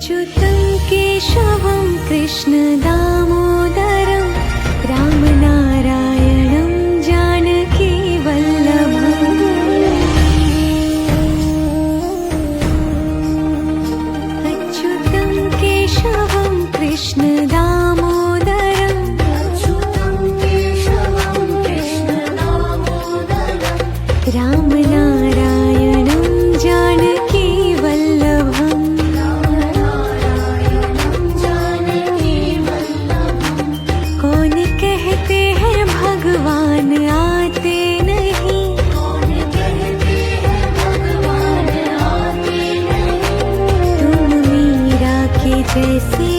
अच्युतं केशवं कृष्णदामोदरं रामनारायणं जानकीवल्लभम् अच्युतं केशवं कृष्णदामोदरं रामनारायणं जानकीवल्लभम् कौन कहते हैं भगवान आते नहीं तुम मीरा के जैसे